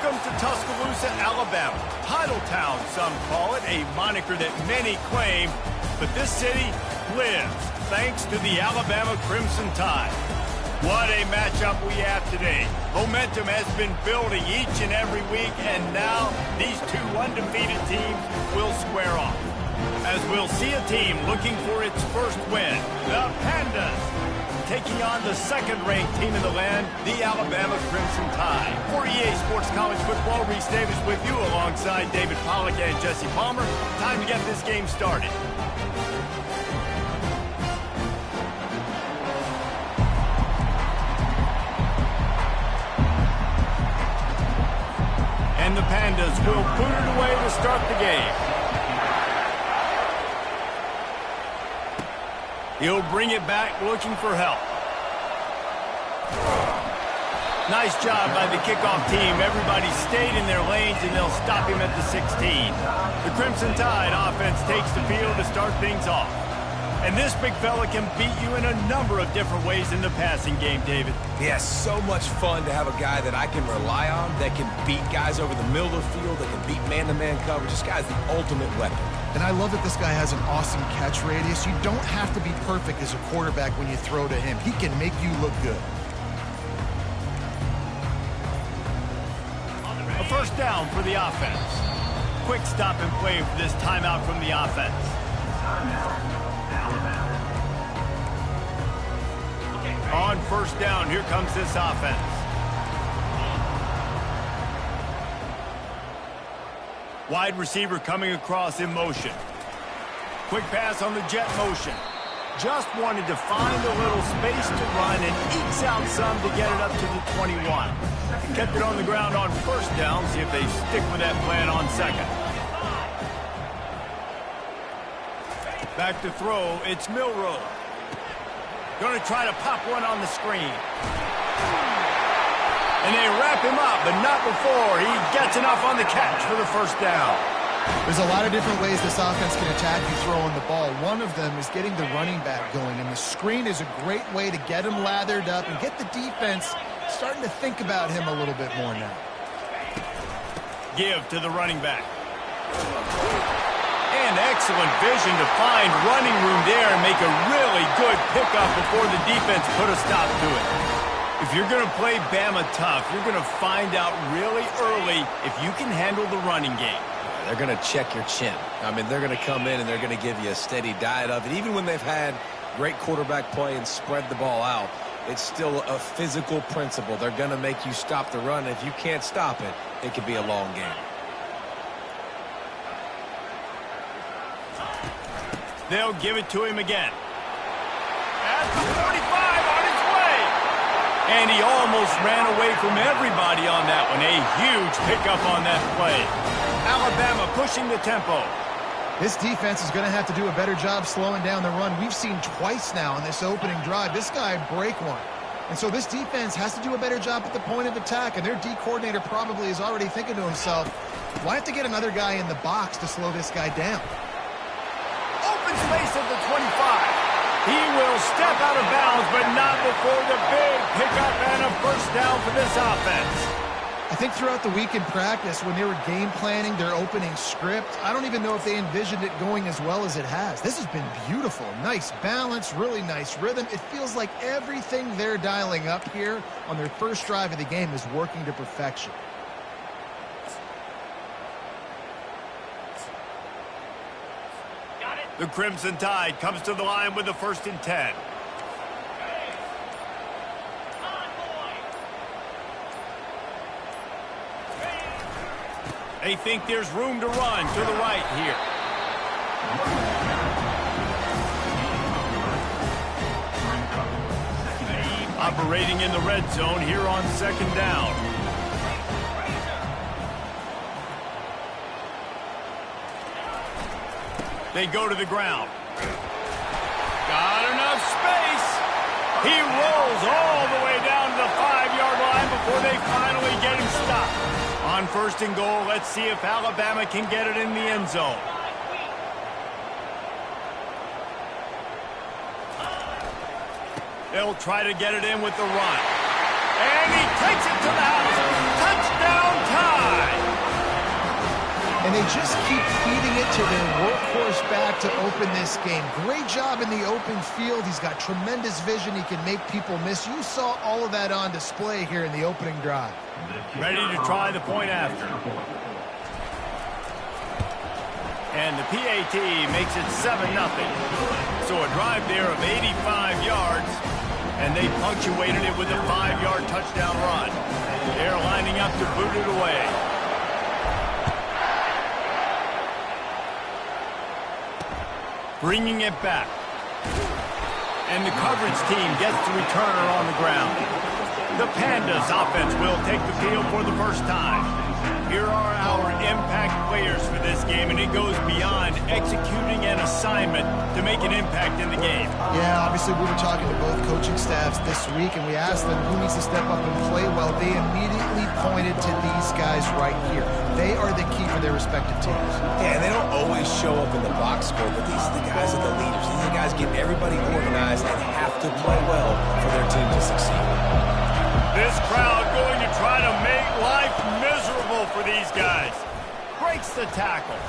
Welcome to Tuscaloosa, Alabama. Title Town, some call it, a moniker that many claim, but this city lives thanks to the Alabama Crimson Tide. What a matchup we have today. Momentum has been building each and every week, and now these two undefeated teams will square off. As we'll see a team looking for its first win, the Pandas, taking on the second-ranked team in the land, the Alabama Crimson Tide. For EA Sports College Football, Reese Davis with you alongside David Pollack and Jesse Palmer. Time to get this game started. And the Pandas will boot it away to start the game. He'll bring it back looking for help. Nice job by the kickoff team. Everybody stayed in their lanes, and they'll stop him at the 16. The Crimson Tide offense takes the field to start things off. And this big fella can beat you in a number of different ways in the passing game, David. Yeah, so much fun to have a guy that I can rely on, that can beat guys over the middle of the field, that can beat man-to-man coverage. This guy's the ultimate weapon. And I love that this guy has an awesome catch radius. You don't have to be perfect as a quarterback when you throw to him. He can make you look good. A first down for the offense. Quick stop and play for this timeout from the offense. On first down, here comes this offense. Wide receiver coming across in motion. Quick pass on the jet motion. Just wanted to find a little space to run and ekes out some to get it up to the 21. Kept it on the ground on first down. See if they stick with that plan on second. Back to throw. It's Milroe. Going to try to pop one on the screen. And they wrap him up, but not before he gets enough on the catch for the first down. There's a lot of different ways this offense can attack you throwing the ball. One of them is getting the running back going, and the screen is a great way to get him lathered up and get the defense starting to think about him a little bit more now. Give to the running back. And excellent vision to find running room there and make a really good pickup before the defense put a stop to it. If you're going to play Bama tough, you're going to find out really early if you can handle the running game. They're going to check your chin. I mean, they're going to come in and they're going to give you a steady diet of it. Even when they've had great quarterback play and spread the ball out, it's still a physical principle. They're going to make you stop the run. If you can't stop it, it could be a long game. They'll give it to him again. At the 45 on its way. And he almost ran away from everybody on that one. A huge pickup on that play. Alabama pushing the tempo. This defense is going to have to do a better job slowing down the run. We've seen twice now in this opening drive. This guy break one. And so this defense has to do a better job at the point of attack. And their D coordinator probably is already thinking to himself, well, I have to get another guy in the box to slow this guy down. Open space at the 25. He will step out of bounds, but not before the big pickup and a first down for this offense. I think throughout the week in practice, when they were game planning their opening script, I don't even know if they envisioned it going as well as it has. This has been beautiful. Nice balance, really nice rhythm. It feels like everything they're dialing up here on their first drive of the game is working to perfection. The Crimson Tide comes to the line with the 1st and 10. They think there's room to run to the right here. Operating in the red zone here on 2nd down. They go to the ground. Got enough space. He rolls all the way down to the 5-yard line before they finally get him stopped. On 1st and goal, let's see if Alabama can get it in the end zone. They'll try to get it in with the run. And he takes it to the house. Touchdown, Tide! And they just keep feeding it to their workhorse back to open this game. Great job in the open field. He's got tremendous vision. He can make people miss. You saw all of that on display here in the opening drive. Ready to try the point after. And the PAT makes it 7-0. So a drive there of 85 yards, and they punctuated it with a 5-yard touchdown run. They're lining up to boot it away. Bringing it back. And the coverage team gets the returner on the ground. The Pandas offense will take the field for the first time. Here are our impact players for this game, and it goes beyond executing an assignment to make an impact in the game. Yeah, obviously we were talking to both coaching staffs this week, and we asked them who needs to step up and play well. They immediately pointed to these guys right here. They are the key for their respective teams. Yeah, and they don't always show up in the box score, but these are the guys that are the leaders. These are the guys getting everybody organized and have to play well for their team to succeed. This crowd going to try to make life miserable for these guys. Breaks the tackle.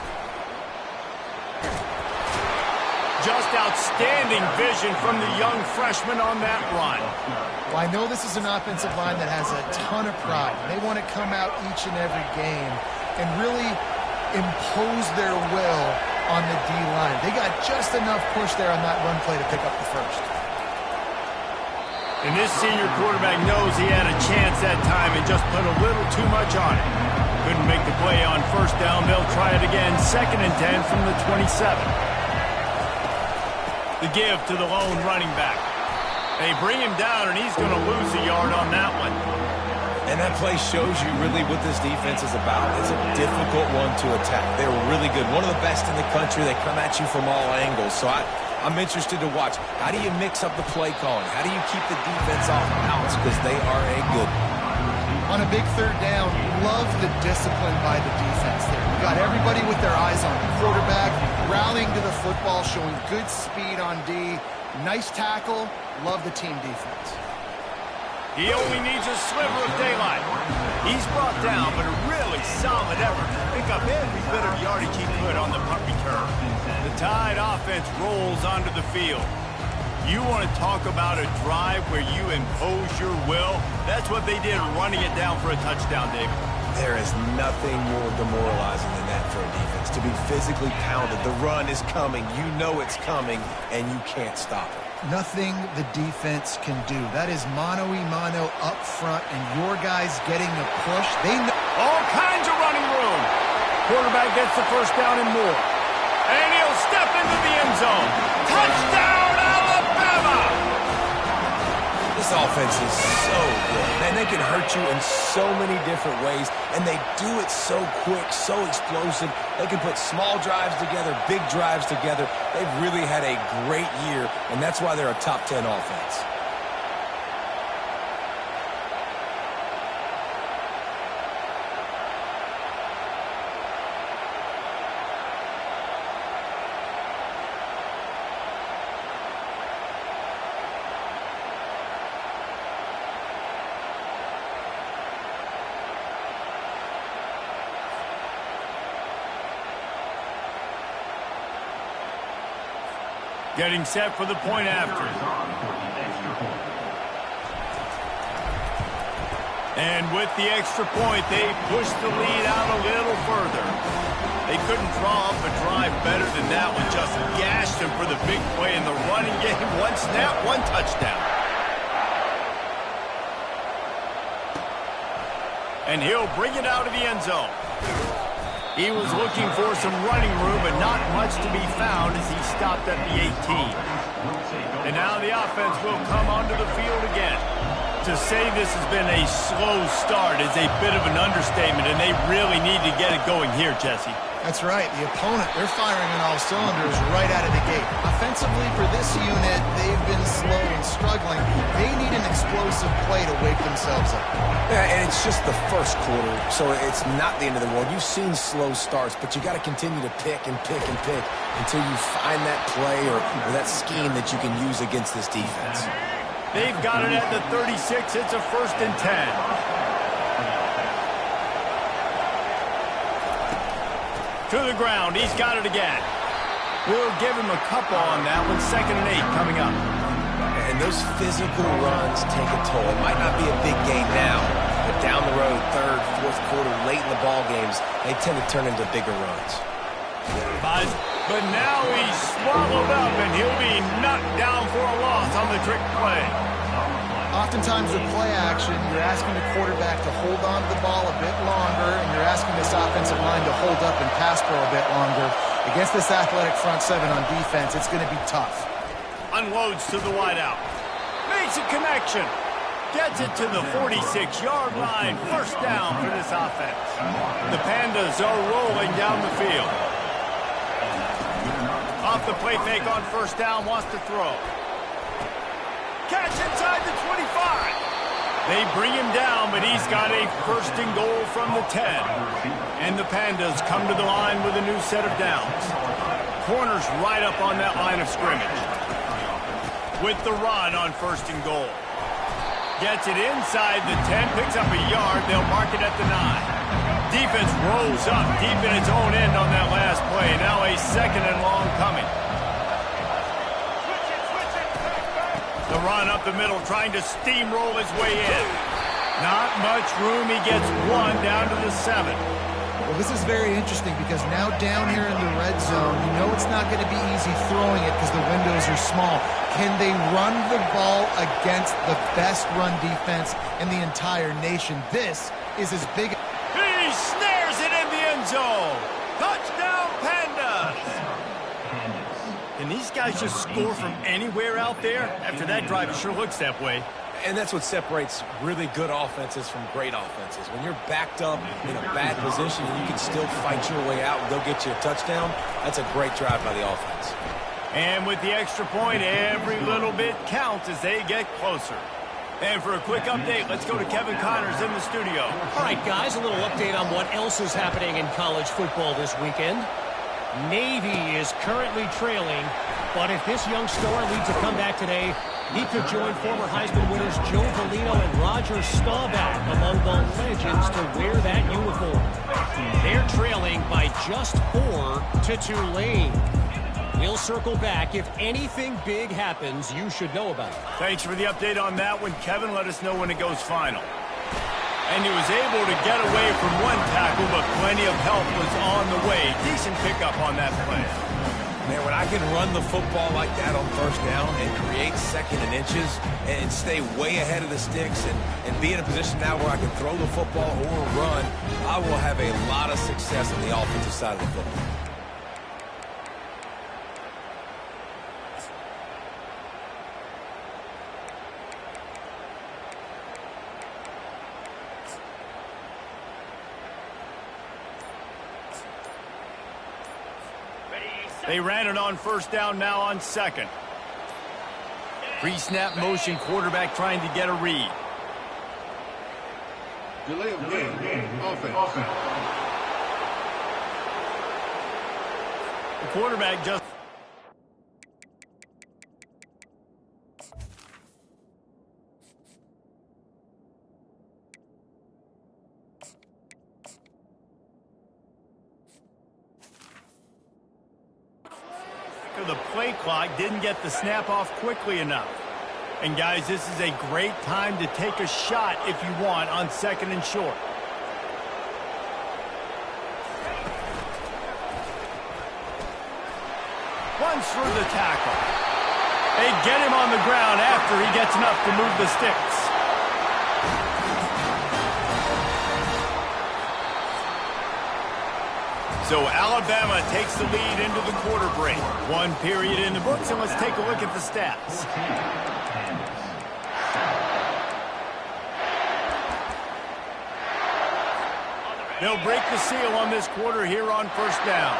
Just outstanding vision from the young freshman on that run. Well, I know this is an offensive line that has a ton of pride. They want to come out each and every game and really impose their will on the D-line. They got just enough push there on that run play to pick up the first. And this senior quarterback knows he had a chance that time and just put a little too much on it. Couldn't make the play on first down. They'll try it again. 2nd and 10 from the 27. The give to the lone running back. They bring him down, and he's going to lose a yard on that one. And that play shows you really what this defense is about. It's a difficult one to attack. They're really good. One of the best in the country. They come at you from all angles. So I'm interested to watch. How do you mix up the play calling? How do you keep the defense off balance? Because they are a good one. On a big 3rd down, love the discipline by the defense there. You got everybody with their eyes on the quarterback, rallying to the football, showing good speed on D. Nice tackle. Love the team defense. He only needs a sliver of daylight. He's brought down, but a really solid effort to pick up every bit of yardage he could on the punt return. The Tide offense rolls onto the field. You want to talk about a drive where you impose your will? That's what they did, running it down for a touchdown, David. There is nothing more demoralizing than that for a defense. To be physically pounded. The run is coming. You know it's coming, and you can't stop it. Nothing the defense can do. That is mano-a-mano up front, and your guys getting the push. They know all kinds of running room. Quarterback gets the first down and more. And he'll step into the end zone. Touchdown, Alabama! This offense is so good. Man, they can hurt you in so many different ways, and they do it so quick, so explosive. They can put small drives together, big drives together. They've really had a great year, and that's why they're a top 10 offense. Getting set for the point after. And with the extra point, they push the lead out a little further. They couldn't draw up a drive better than that one. Just gashed them for the big play in the running game. One snap, one touchdown. And he'll bring it out of the end zone. He was looking for some running room, but not much to be found as he stopped at the 18. And now the offense will come onto the field again. To say this has been a slow start is a bit of an understatement, and they really need to get it going here, Jesse. That's right. The opponent, they're firing on all cylinders right out of the gate. Offensively, for this unit, they've been slow and struggling. They need an explosive play to wake themselves up. Yeah, and it's just the first quarter, so it's not the end of the world. You've seen slow starts, but you got to continue to pick and pick and pick until you find that play or that scheme that you can use against this defense. They've got it at the 36. It's a 1st and 10. To the ground. He's got it again. We'll give him a couple on that one. 2nd and 8 coming up. And those physical runs take a toll. It might not be a big gain now, but down the road, 3rd, 4th quarter, late in the ball games, they tend to turn into bigger runs. But now he's swallowed up, and he'll be knocked down for a loss on the trick play. Oftentimes with play action, you're asking the quarterback to hold on to the ball a bit longer, and you're asking this offensive line to hold up and pass pro a bit longer. Against this athletic front seven on defense, it's going to be tough. Unloads to the wideout. Makes a connection. Gets it to the 46-yard line. 1st down for this offense. The Pandas are rolling down the field. Off the play fake on 1st down, wants to throw. Catch inside the 25. They bring him down, but he's got a 1st and goal from the 10. And the Pandas come to the line with a new set of downs. Corners right up on that line of scrimmage. With the run on 1st and goal. Gets it inside the 10, picks up a yard. They'll mark it at the 9. Defense rolls up deep in its own end on that last play. Now a 2nd and long coming. The run up the middle, trying to steamroll his way in. Not much room. He gets 1 down to the 7. Well, this is very interesting because now down here in the red zone, you know it's not going to be easy throwing it because the windows are small. Can they run the ball against the best run defense in the entire nation? This is as big. He snares it in the end zone. Touchdown, Pandas. Can these guys just score from anywhere out there? After that drive, it sure looks that way. And that's what separates really good offenses from great offenses. When you're backed up in a bad position and you can still fight your way out and go get you a touchdown, that's a great drive by the offense. And with the extra point, every little bit counts as they get closer. And for a quick update, let's go to Kevin Connors in the studio. All right, guys, a little update on what else is happening in college football this weekend. Navy is currently trailing, but if this young star leads a comeback today, he could join former Heisman winners Joe Valino and Roger Staubach among the legends to wear that uniform. They're trailing by just 4 to Tulane. We'll circle back. If anything big happens, you should know about it. Thanks for the update on that one, Kevin. Let us know when it goes final. And he was able to get away from one tackle, but plenty of help was on the way. Decent pickup on that play. Man, when I can run the football like that on 1st down and create 2nd and inches and stay way ahead of the sticks and be in a position now where I can throw the football or run, I will have a lot of success on the offensive side of the football. They ran it on 1st down, now on 2nd. Pre-snap motion, quarterback trying to get a read. Delay of game, offense. The quarterback just... the play clock didn't get the snap off quickly enough. And guys, this is a great time to take a shot if you want on 2nd and short. Runs through the tackle. They get him on the ground after he gets enough to move the sticks. So Alabama takes the lead into the quarter break. 1 period in the books, and let's take a look at the stats. They'll break the seal on this quarter here on 1st down.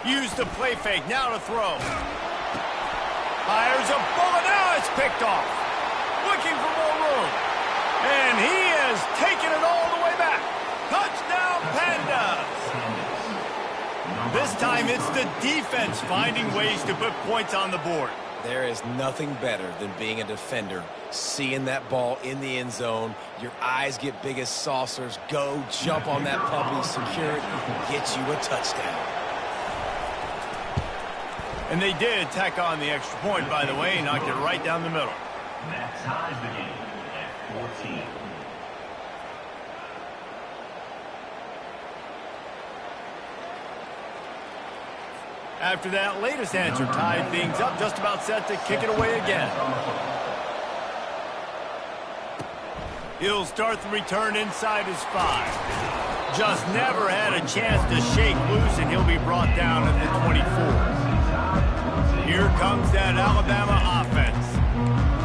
Use the play fake, now to throw. Fires a bullet, now it's picked off. Looking for more room. And he has taken it all the way back. Touchdown, Pandas. This time it's the defense finding ways to put points on the board. There is nothing better than being a defender, seeing that ball in the end zone, your eyes get big as saucers, go jump on that puppy, secure it, get you a touchdown. And they did tack on the extra point, by the way, and knocked it right down the middle. That ties the game at 14. After that latest answer tied things up, just about set to kick it away again. He'll start the return inside his 5. Just never had a chance to shake loose, and he'll be brought down at the 24. Here comes that Alabama offense.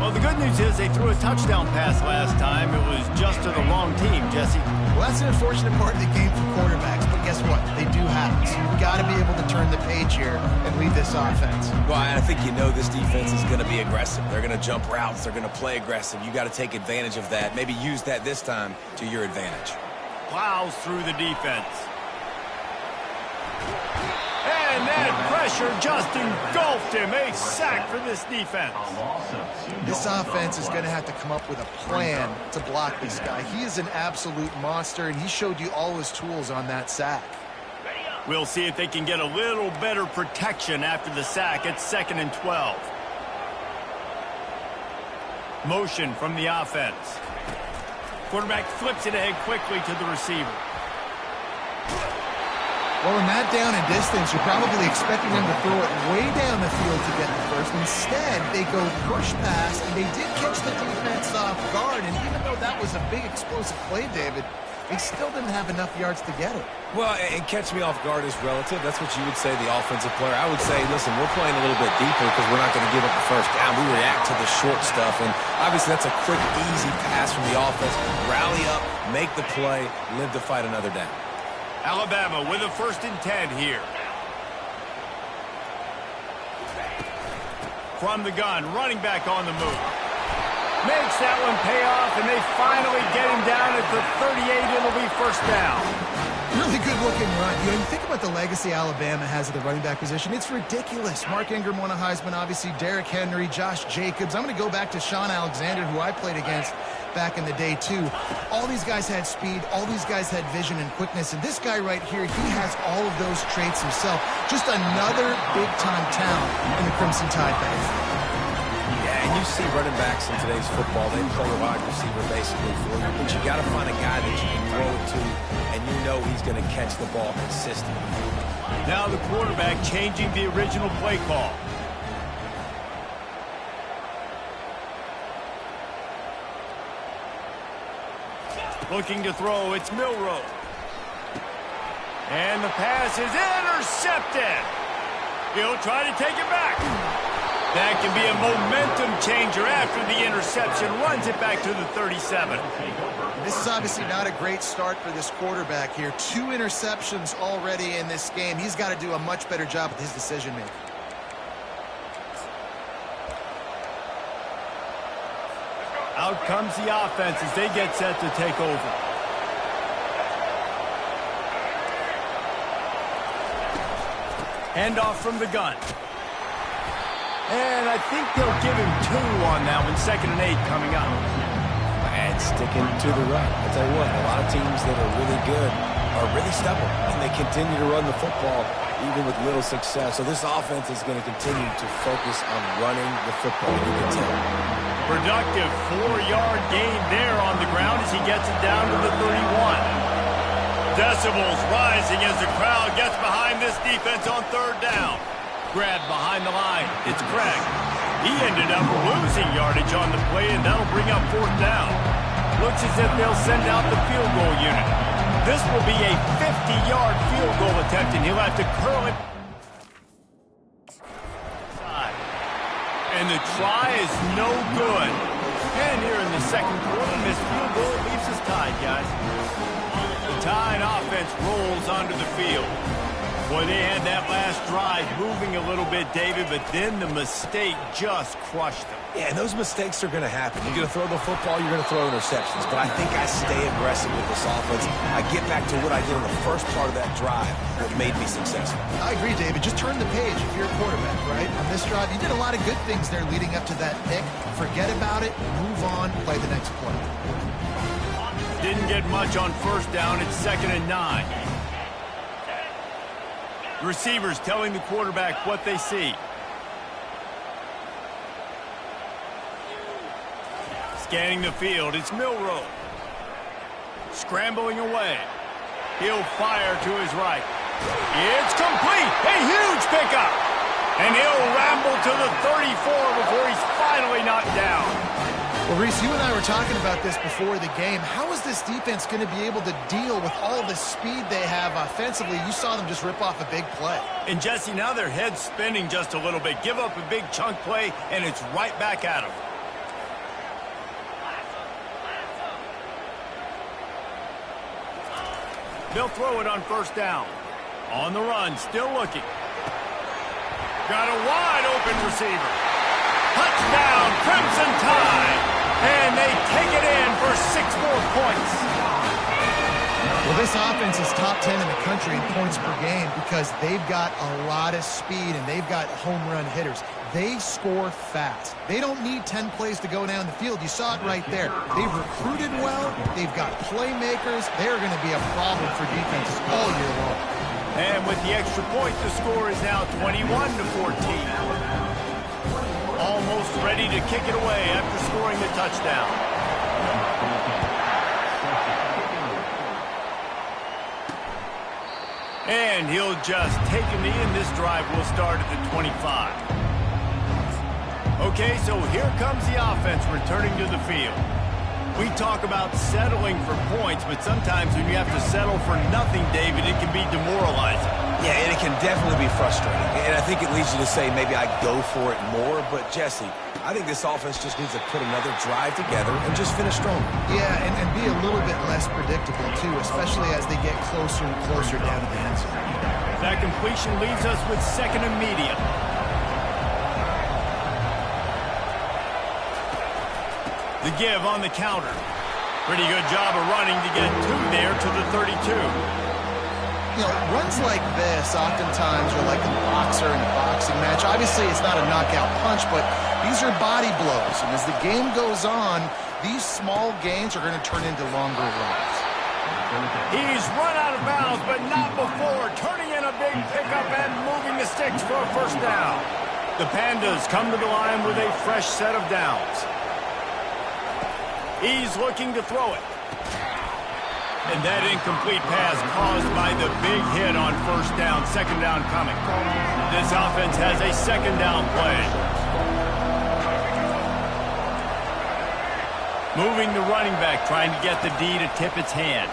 Well, the good news is they threw a touchdown pass last time. It was just to the wrong team, Jesse. Well, that's an unfortunate part of the game for quarterbacks, but guess what? They do have it. So you've got to be able to turn the page here and lead this offense. Well, I think you know this defense is going to be aggressive. They're going to jump routes. They're going to play aggressive. You got to take advantage of that. Maybe use that this time to your advantage. Plows through the defense. And that pressure just engulfed him. A sack for this defense. This offense is going to have to come up with a plan to block this guy. He is an absolute monster, and he showed you all his tools on that sack. We'll see if they can get a little better protection after the sack. It's 2nd and 12. Motion from the offense. Quarterback flips it ahead quickly to the receiver. Well, in that down and distance, you're probably expecting them to throw it way down the field to get the first. Instead, they go push pass, and they did catch the defense off guard. And even though that was a big explosive play, David, they still didn't have enough yards to get it. Well, and catch me off guard is relative. That's what you would say, the offensive player. I would say, listen, we're playing a little bit deeper because we're not going to give up the first down. We react to the short stuff, and obviously that's a quick, easy pass from the offense. Rally up, make the play, live to fight another down. Alabama with a 1st and 10 here. From the gun, running back on the move. Makes that one pay off, and they finally get him down at the 38. It'll be 1st down. Really good-looking run. You think about the legacy Alabama has at the running back position. It's ridiculous. Mark Ingram won a Heisman, obviously. Derrick Henry, Josh Jacobs. I'm going to go back to Sean Alexander, who I played against back in the day, too. All these guys had speed. All these guys had vision and quickness. And this guy right here, he has all of those traits himself. Just another big-time talent in the Crimson Tide base. And you see running backs in today's football, they play a wide receiver basically for you, but you got to find a guy that you can throw it to, and you know he's going to catch the ball consistently. Now the quarterback changing the original play call. Looking to throw, it's Milroe. And the pass is intercepted. He'll try to take it back. That can be a momentum changer after the interception. Runs it back to the 37. This is obviously not a great start for this quarterback here. 2 interceptions already in this game. He's got to do a much better job with his decision-making. Out comes the offense as they get set to take over. Handoff from the gun. And I think they'll give him 2 on that one. 2nd and 8 coming up. And sticking to the run. I'll tell you what, a lot of teams that are really good are really stubborn, and they continue to run the football even with little success. So this offense is going to continue to focus on running the football. You can tell. Productive 4-yard gain there on the ground as he gets it down to the 31. Decibels rising as the crowd gets behind this defense on 3rd down. Grabbed behind the line. It's Craig. He ended up losing yardage on the play, and that'll bring up 4th down. Looks as if they'll send out the field goal unit. This will be a 50-yard field goal attempt, and he'll have to curl it. And the try is no good. And here in the 2nd quarter, missed field goal leaves us tied, guys. The Tide offense rolls onto the field. Boy, they had that last drive moving a little bit, David, but then the mistake just crushed them. Yeah, and those mistakes are going to happen. You're going to throw the football, you're going to throw interceptions. But I think I stay aggressive with this offense. I get back to what I did in the first part of that drive that made me successful. I agree, David. Just turn the page if you're a quarterback, right? On this drive, you did a lot of good things there leading up to that pick. Forget about it, move on, play the next play. Didn't get much on first down. It's 2nd and 9. The receivers telling the quarterback what they see. Scanning the field, it's Milroe. Scrambling away. He'll fire to his right. It's complete. A huge pickup. And he'll ramble to the 34 before he's finally knocked down. Well, Reese, you and I were talking about this before the game. How is this defense going to be able to deal with all the speed they have offensively? You saw them just rip off a big play. And, Jesse, now their head's spinning just a little bit. Give up a big chunk play, and it's right back at them. They'll throw it on first down. On the run, still looking. Got a wide-open receiver. Touchdown, Crimson Tide. And they take it in for 6 more points. Well, this offense is top 10 in the country in points per game because they've got a lot of speed and they've got home run hitters. They score fast. They don't need 10 plays to go down the field. You saw it right there. They've recruited well. They've got playmakers. They're going to be a problem for defenses all year long. And with the extra point, the score is now 21-14. Almost ready to kick it away after scoring the touchdown. And he'll just take a knee, and this drive will start at the 25. Okay, so here comes the offense returning to the field. We talk about settling for points, but sometimes when you have to settle for nothing, David, it can be demoralizing. Yeah, and it can definitely be frustrating. And I think it leads you to say maybe I go for it more. But, Jesse, I think this offense just needs to put another drive together and just finish strong. Yeah, and be a little bit less predictable, too, especially as they get closer and closer down to the end zone. That completion leaves us with 2nd and medium. The give on the counter. Pretty good job of running to get 2 there to the 32. You know, runs like this oftentimes are like a boxer in a boxing match. Obviously, it's not a knockout punch, but these are body blows. And as the game goes on, these small gains are going to turn into longer runs. He's run out of bounds, but not before. Turning in a big pickup and moving the sticks for a first down. The Pandas come to the line with a fresh set of downs. He's looking to throw it. And that incomplete pass caused by the big hit on first down. 2nd down coming. This offense has a 2nd down play. Moving the running back, trying to get the D to tip its hand.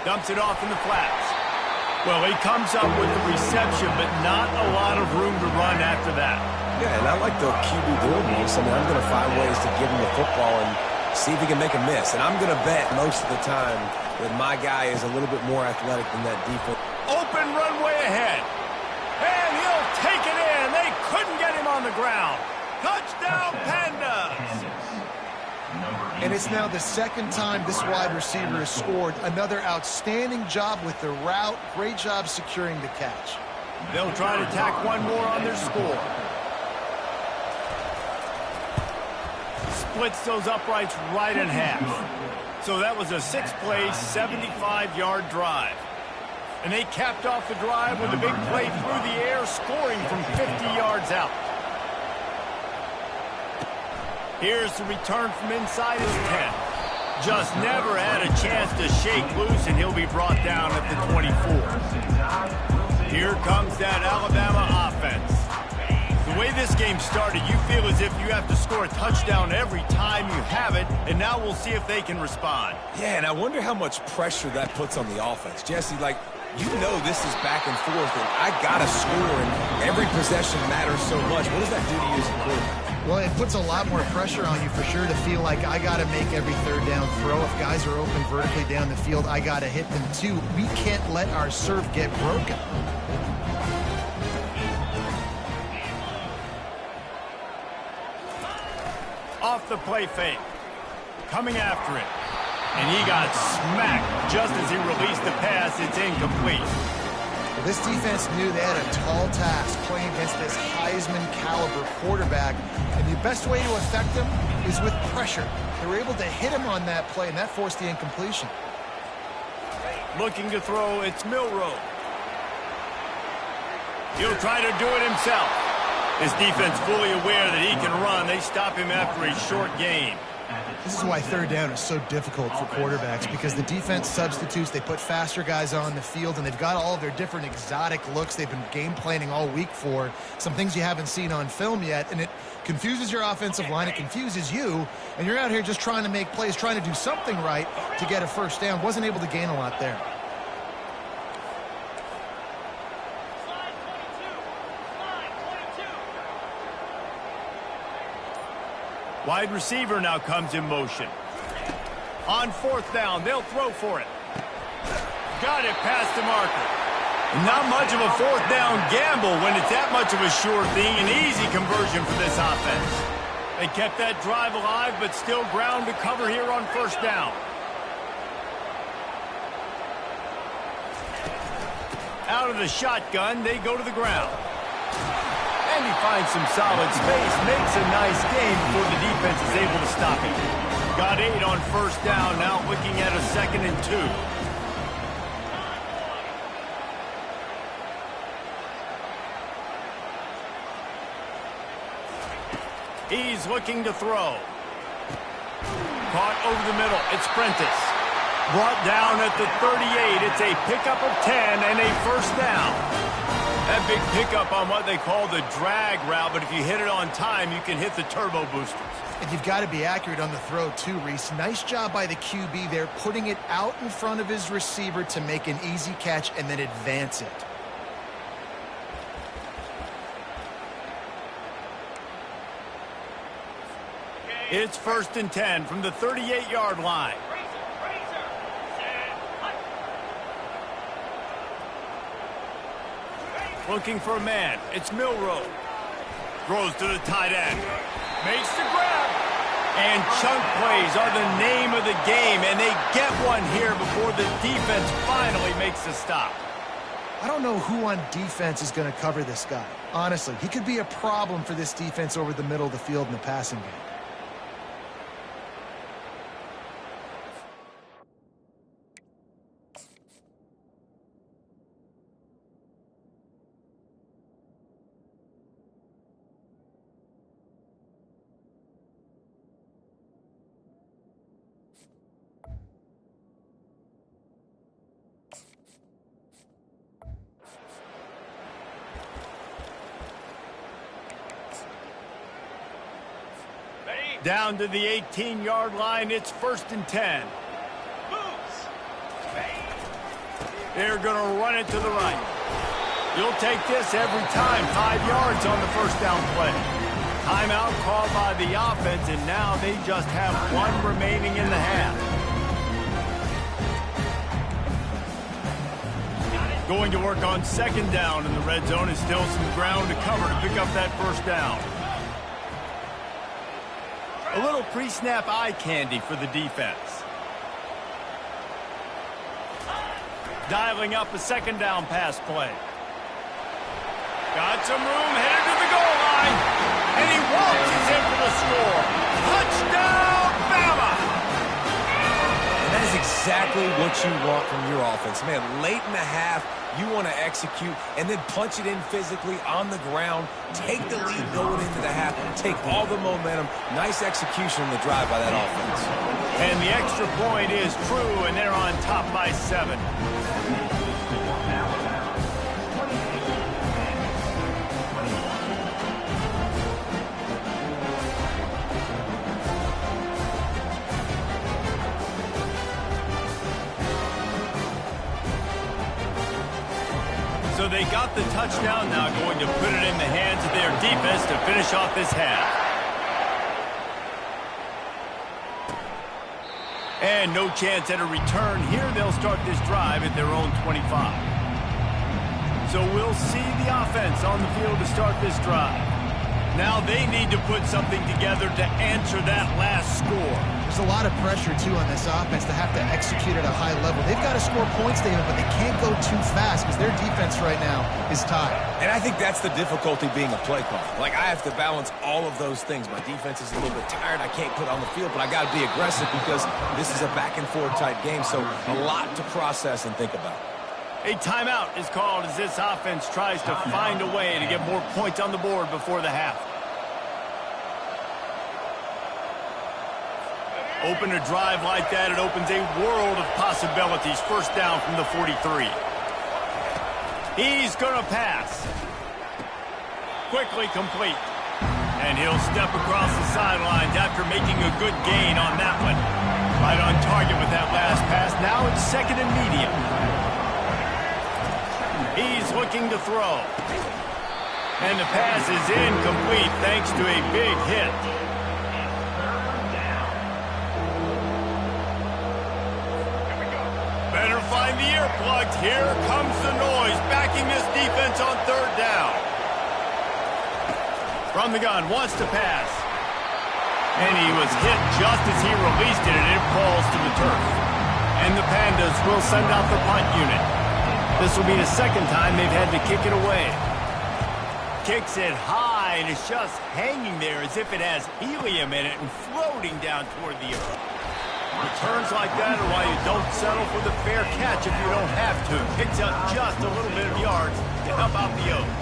Dumps it off in the flats. Well, he comes up with the reception, but not a lot of room to run after that. Yeah, and I like the QB doing this. I mean, I'm going to find ways to give him the football and see if he can make a miss. And I'm going to bet most of the time that my guy is a little bit more athletic than that defense. Open runway ahead. And he'll take it in. They couldn't get him on the ground. Touchdown, Pandas. And it's now the 2nd time this wide receiver has scored. Another outstanding job with the route. Great job securing the catch. They'll try to tack one more on their score. Splits those uprights right in half. So that was a 6-play, 75-yard drive. And they capped off the drive with a big play through the air, scoring from 50 yards out. Here's the return from inside his 10. Just never had a chance to shake loose, and he'll be brought down at the 24. Here comes that Alabama offense. The way this game started, you feel as if you have to score a touchdown every time you have it, and now we'll see if they can respond. Yeah, and I wonder how much pressure that puts on the offense. Jesse, like, you know this is back and forth, and I got to score, and every possession matters so much. What does that do to you as a quarterback? Well, it puts a lot more pressure on you for sure to feel like I got to make every third down throw. If guys are open vertically down the field, I got to hit them too. We can't let our serve get broken. Off the play fake. Coming after it. And he got smacked just as he released the pass. It's incomplete. Well, this defense knew they had a tall task playing against this Heisman-caliber quarterback, and the best way to affect him is with pressure. They were able to hit him on that play, and that forced the incompletion. Looking to throw, it's Milroe. He'll try to do it himself. His defense fully aware that he can run. They stop him after a short gain. This is why third down is so difficult for quarterbacks, because the defense substitutes, they put faster guys on the field, and they've got all of their different exotic looks they've been game planning all week for, some things you haven't seen on film yet, and it confuses your offensive line, it confuses you, and you're out here just trying to make plays, trying to do something right to get a first down. Wasn't able to gain a lot there. Wide receiver now comes in motion. On fourth down, they'll throw for it. Got it past the marker. Not much of a fourth down gamble when it's that much of a sure thing. An easy conversion for this offense. They kept that drive alive, but still ground to cover here on first down. Out of the shotgun, they go to the ground. And he finds some solid space, makes a nice gain before the defense is able to stop him. Got 8 on first down, now looking at a 2nd and 2. He's looking to throw. Caught over the middle, it's Prentice. Brought down at the 38, it's a pickup of 10 and a first down. That big pickup on what they call the drag route, but if you hit it on time, you can hit the turbo boosters. And you've got to be accurate on the throw too, Reese. Nice job by the QB there, putting it out in front of his receiver to make an easy catch and then advance it. It's 1st and 10 from the 38-yard line. Looking for a man. It's Milroe. Throws to the tight end. Makes the grab. And chunk plays are the name of the game, and they get one here before the defense finally makes the stop. I don't know who on defense is going to cover this guy. Honestly, he could be a problem for this defense over the middle of the field in the passing game. Down to the 18-yard line, it's 1st and 10. They're going to run it to the right. You'll take this every time. 5 yards on the first down play. Timeout called by the offense, and now they just have 1 remaining in the half. Going to work on 2nd down, and the red zone is still some ground to cover to pick up that first down. A little pre-snap eye candy for the defense. Dialing up a 2nd down pass play. Got some room, headed to the goal line. And he walks in for the score. Touchdown, Bama! And that is exactly what you want from your offense. Man, late in the half, you want to execute and then punch it in physically on the ground. Take the lead going into the half. Take all the momentum. Nice execution on the drive by that offense. And the extra point is true, and they're on top by 7. So they got the touchdown, now going to put it in the hands of their defense to finish off this half. And no chance at a return here. They'll start this drive at their own 25. So we'll see the offense on the field to start this drive. Now they need to put something together to answer that last score. There's a lot of pressure, too, on this offense to have to execute at a high level. They've got to score points, David, but they can't go too fast because their defense right now is tied. And I think that's the difficulty being a play caller. Like, I have to balance all of those things. My defense is a little bit tired. I can't put on the field, but I got to be aggressive because this is a back-and-forth type game, so a lot to process and think about. A timeout is called as this offense tries to find a way to get more points on the board before the half. Open a drive like that, it opens a world of possibilities. First down from the 43. He's going to pass. Quickly complete. And he'll step across the sidelines after making a good gain on that one. Right on target with that last pass. Now it's second and medium. He's looking to throw. And the pass is incomplete thanks to a big hit. Better find the earplugs. Here comes the noise, backing this defense on third down. From the gun, wants to pass. And he was hit just as he released it, and it falls to the turf. And the Pandas will send out the punt unit. This will be the second time they've had to kick it away. Kicks it high, and it's just hanging there as if it has helium in it and floating down toward the earth. Returns like that are why you don't settle for the fair catch if you don't have to. Picks up just a little bit of yards to help out the Oaks.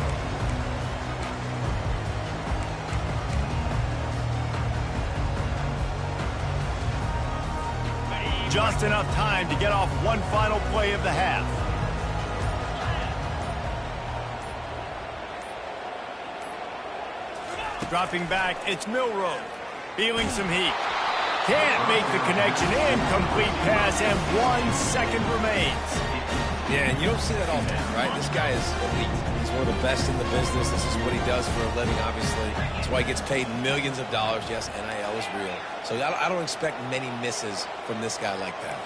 Just enough time to get off one final play of the half. Dropping back, it's Milroe. Feeling some heat. Can't make the connection. Incomplete pass, and 1 second remains. Yeah, and you don't see that often, right? This guy is elite. He's one of the best in the business. This is what he does for a living, obviously. That's why he gets paid millions of dollars. Yes, NIL is real. So I don't expect many misses from this guy like that.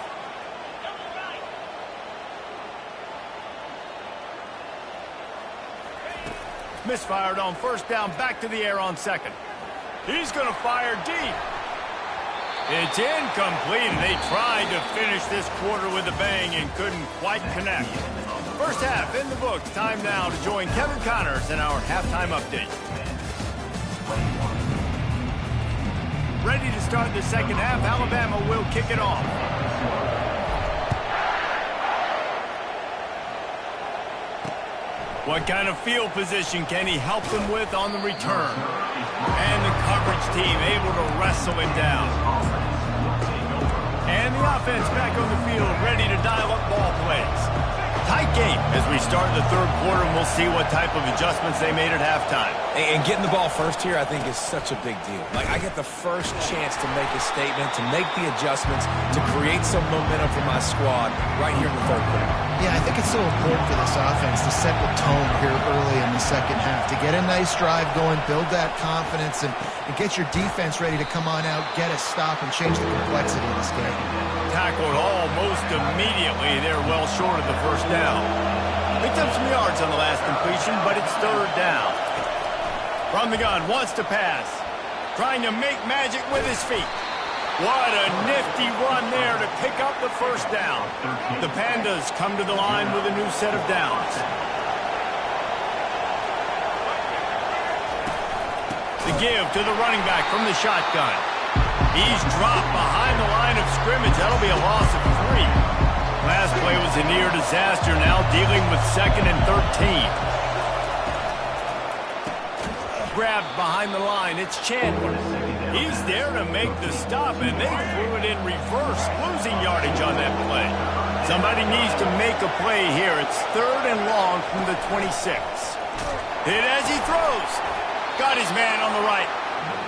Misfired on first down, back to the air on second. He's going to fire deep. It's incomplete, and they tried to finish this quarter with a bang and couldn't quite connect. First half in the books. Time now to join Kevin Connors in our halftime update. Ready to start the second half. Alabama will kick it off. What kind of field position can he help them with on the return? And the coverage team able to wrestle him down. And the offense back on the field, ready to dial up ball plays. Tight game as we start the third quarter, and we'll see what type of adjustments they made at halftime. And getting the ball first here, I think, is such a big deal. Like, I get the first chance to make a statement, to make the adjustments, to create some momentum for my squad right here in the third quarter. Yeah, I think it's so important for this offense to set the tone here early in the second half, to get a nice drive going, build that confidence, and get your defense ready to come on out, get a stop, and change the complexity of this game. Tackled almost immediately. They're well short of the first down. Picked up some yards on the last completion, but it's third down. From the gun, wants to pass. Trying to make magic with his feet. What a nifty run there to pick up the first down. The Pandas come to the line with a new set of downs. The give to the running back from the shotgun. He's dropped behind the line of scrimmage. That'll be a loss of 3. Last play was a near disaster. Now dealing with second and 13. Grabbed behind the line. It's Chandler. He's there to make the stop, and they threw it in reverse, losing yardage on that play. Somebody needs to make a play here. It's third and long from the 26. Hit as he throws. Got his man on the right.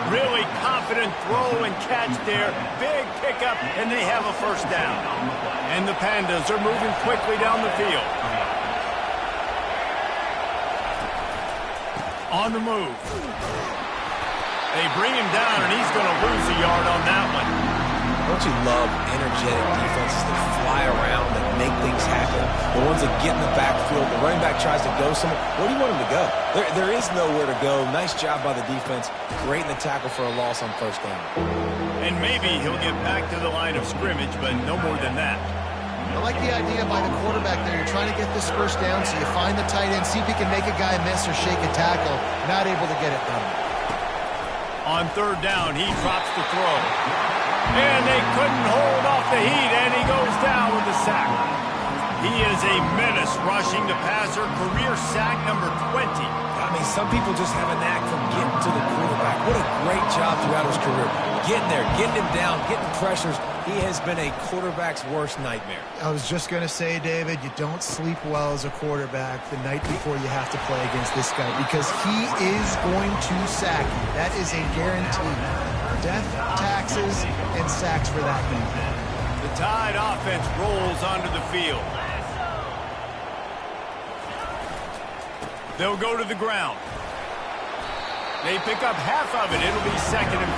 Really confident throw and catch there. Big pickup, and they have a first down. And the Pandas are moving quickly down the field. On the move. They bring him down, and he's going to lose a yard on that one. Don't you love energetic defenses that fly around, that make things happen? The ones that get in the backfield, the running back tries to go somewhere. Where do you want him to go? There is nowhere to go. Nice job by the defense. Great in the tackle for a loss on first down. And maybe he'll get back to the line of scrimmage, but no more than that. I like the idea by the quarterback there. You're trying to get this first down, so you find the tight end, see if he can make a guy miss or shake a tackle. Not able to get it done. On third down, he drops the throw. And they couldn't hold off the heat, and he goes down with a sack. He is a menace rushing the passer, career sack number 20. I mean, some people just have a knack for getting to the quarterback. What a great job throughout his career. Getting there, getting him down, getting pressures. He has been a quarterback's worst nightmare. I was just going to say, David, you don't sleep well as a quarterback the night before you have to play against this guy because he is going to sack you. That is a guarantee. Death, taxes, and sacks for that guy. The Tide offense rolls onto the field. They'll go to the ground. They pick up half of it. It'll be 2nd and 5.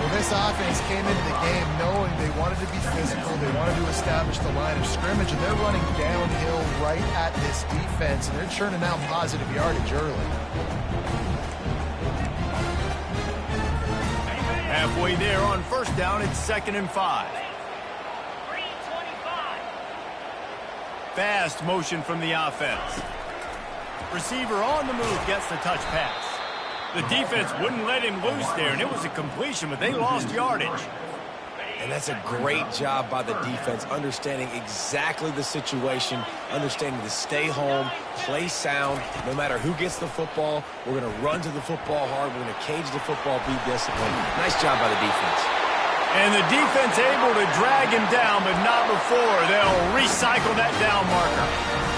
Well, this offense came into the game knowing they wanted to be physical. They wanted to establish the line of scrimmage, and they're running downhill right at this defense, and they're churning out positive yardage early. Halfway there on first down, it's 2nd and 5. Fast motion from the offense. Receiver on the move gets the touch pass. The defense wouldn't let him loose there, and it was a completion, but they lost yardage. And that's a great job by the defense, understanding exactly the situation, understanding to stay home, play sound. No matter who gets the football, we're going to run to the football hard. We're going to cage the football, be disciplined. Nice job by the defense. And the defense able to drag him down, but not before. They'll recycle that down marker.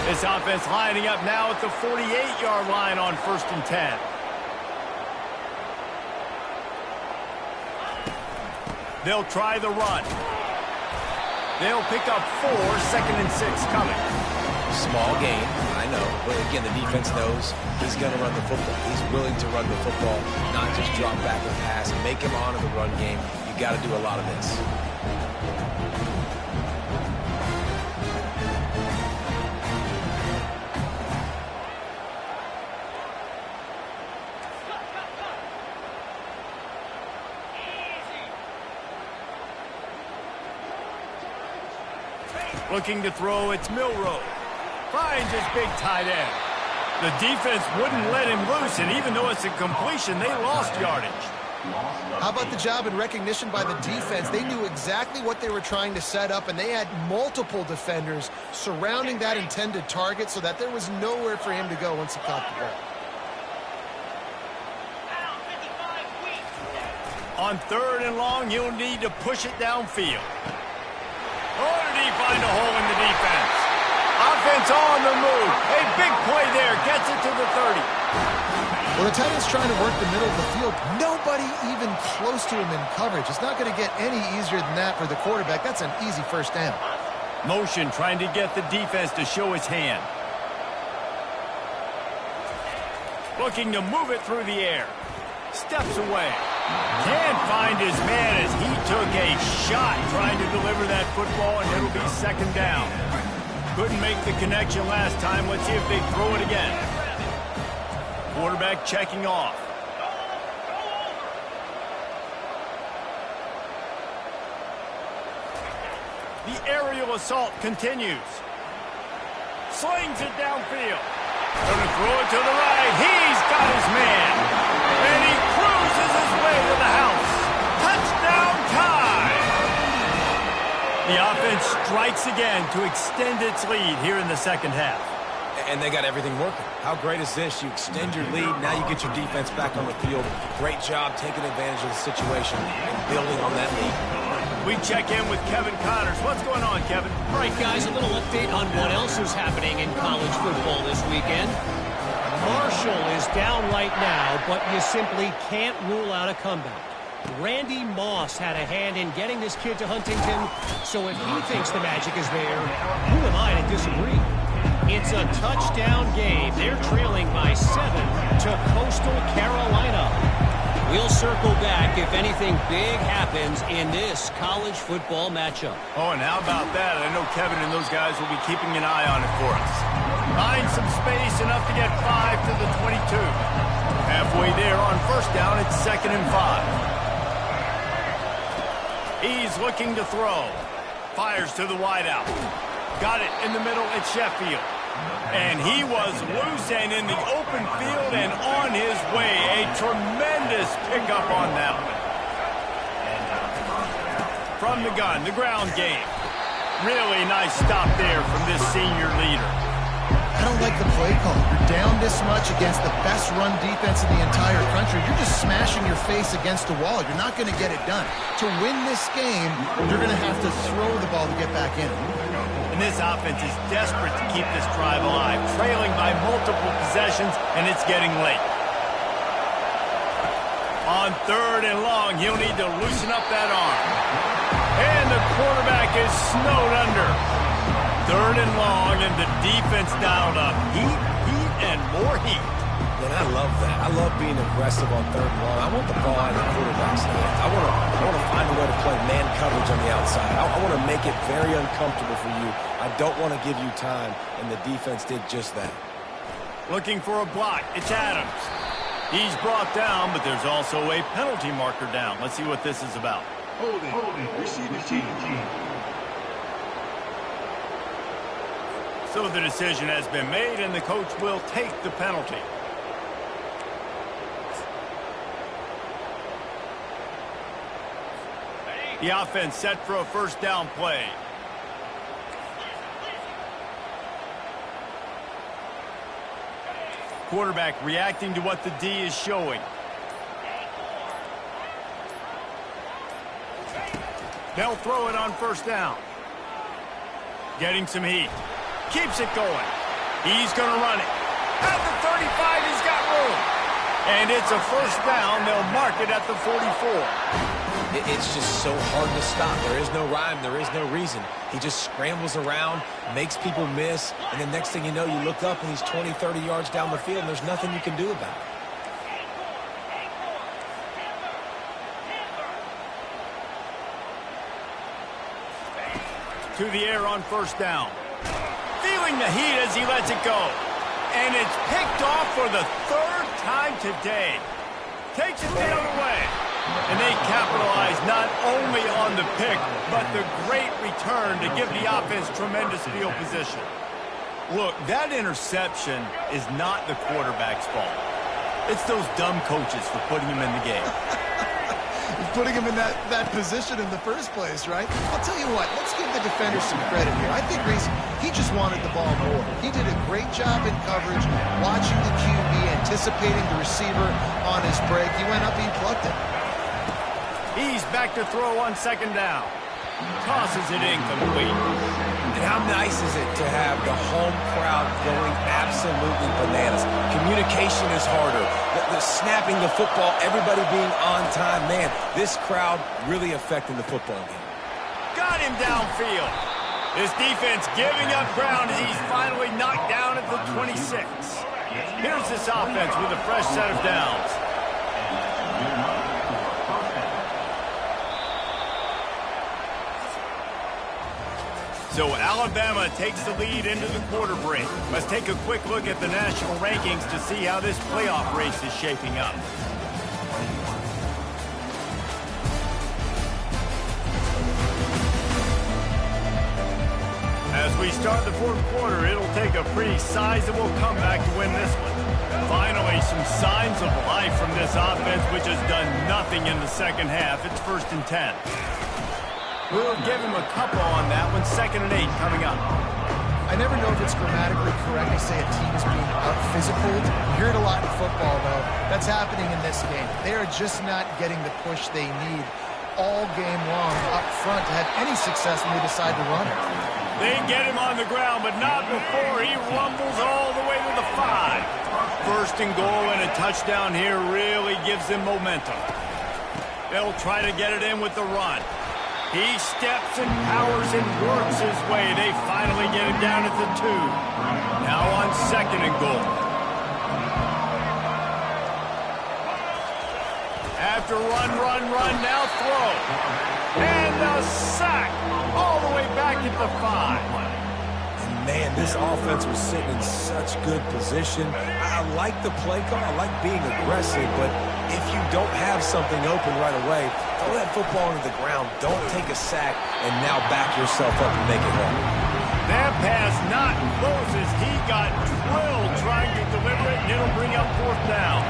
This offense lining up now at the 48-yard line on 1st and 10. They'll try the run. They'll pick up 4, 2nd and 6 coming. Small gain, I know. But again, the defense knows he's going to run the football. He's willing to run the football, not just drop back and pass and make him honor the run game. You got to do a lot of this. Looking to throw, it's Milroe. Finds his big tight end. The defense wouldn't let him loose, and even though it's a completion, they lost yardage. How about the job and recognition by the defense? They knew exactly what they were trying to set up, and they had multiple defenders surrounding that intended target so that there was nowhere for him to go once he caught the ball. On 3rd and long, he'll need to push it downfield. Oh, did he find a hole in the defense? Offense on the move. A big play there. Gets it to the 30. Well, the tight end's trying to work the middle of the field. Nobody even close to him in coverage. It's not going to get any easier than that for the quarterback. That's an easy first down. Motion trying to get the defense to show his hand. Looking to move it through the air. Steps away. Can't find his man as he took a shot trying to deliver that football, and it'll be 2nd down. Couldn't make the connection last time. Let's see if they throw it again. Quarterback checking off. The aerial assault continues. Slings it downfield. Going to throw it to the right. He's got his man. And he cruises his way to the house. Touchdown Tide! The offense strikes again to extend its lead here in the 2nd half. And they got everything working. How great is this? You extend your lead, now you get your defense back on the field. Great job taking advantage of the situation and building on that lead. We check in with Kevin Connors. What's going on, Kevin? All right, guys, a little update on what else is happening in college football this weekend. Marshall is down right now, but you simply can't rule out a comeback. Randy Moss had a hand in getting this kid to Huntington, so if he thinks the magic is there, who am I to disagree? It's a touchdown game. They're trailing by 7 to Coastal Carolina. We'll circle back if anything big happens in this college football matchup. Oh, and how about that? I know Kevin and those guys will be keeping an eye on it for us. Find some space, enough to get 5 to the 22. Halfway there on first down, it's 2nd and 5. He's looking to throw. Fires to the wideout. Got it in the middle at Sheffield. And he was loose and in the open field and on his way. A tremendous pickup on that one. From the gun, the ground game. Really nice stop there from this senior leader. I don't like the play call. You're down this much against the best run defense in the entire country. You're just smashing your face against a wall. You're not going to get it done. To win this game, you're going to have to throw the ball to get back in. And this offense is desperate to keep this drive alive, trailing by multiple possessions, and it's getting late. On 3rd and long, he'll need to loosen up that arm. And the quarterback is snowed under. 3rd and long, and the defense dialed up. Heat, and more heat. And I love that. I love being aggressive on 3rd and long. I want the ball out of the quarterback's hands. I want to find a way to play man coverage on the outside. I want to make it very uncomfortable for you. I don't want to give you time, and the defense did just that. Looking for a block. It's Adams. He's brought down, but there's also a penalty marker down. Let's see what this is about. Holding. Receiving team. So the decision has been made, and the coach will take the penalty. The offense set for a first down play. Quarterback reacting to what the D is showing. They'll throw it on first down. Getting some heat. Keeps it going. He's going to run it. At the 35, he's got room. And it's a first down. They'll mark it at the 44. It's just so hard to stop. There is no rhyme. There is no reason. He just scrambles around, makes people miss, and the next thing you know, you look up and he's 20, 30 yards down the field, and there's nothing you can do about it. To the air on first down. Feeling the heat as he lets it go. And it's picked off for the 3rd time today. Takes it the other way. And they capitalize not only on the pick, but the great return to give the offense tremendous field position. Look, that interception is not the quarterback's fault. It's those dumb coaches for putting him in the game. Putting him in that position in the first place, right? I'll tell you what, let's give the defender some credit here. I think Reese, he just wanted the ball more. He did a great job in coverage, watching the QB, anticipating the receiver on his break. He went up and he plucked it. He's back to throw on 2nd down. Tosses it incomplete. And how nice is it to have the home crowd going absolutely bananas? Communication is harder. The snapping the football, everybody being on time. Man, this crowd really affecting the football game. Got him downfield. This defense giving up ground as he's finally knocked down at the 26. Here's this offense with a fresh set of downs. So Alabama takes the lead into the quarter break. Let's take a quick look at the national rankings to see how this playoff race is shaping up. As we start the 4th quarter, it'll take a pretty sizable comeback to win this one. Finally, some signs of life from this offense, which has done nothing in the 2nd half. It's 1st and 10. We'll give him a couple on that one. 2nd and 8 coming up. I never know if it's grammatically correct to say a team is being out-physicaled. You hear it a lot in football, though. That's happening in this game. They are just not getting the push they need all game long up front to have any success when they decide to run it. They get him on the ground, but not before he rumbles all the way to the 5. 1st and goal and a touchdown here really gives them momentum. They'll try to get it in with the run. He steps and powers and works his way. They finally get it down at the 2. Now on 2nd and goal. After run, now throw. And a sack all the way back at the 5. Man, this offense was sitting in such good position. I like the play call. I like being aggressive, but if you don't have something open right away, throw that football into the ground. Don't take a sack and now back yourself up and make it home. That pass not close as he got drilled trying to deliver it, and it'll bring up 4th down.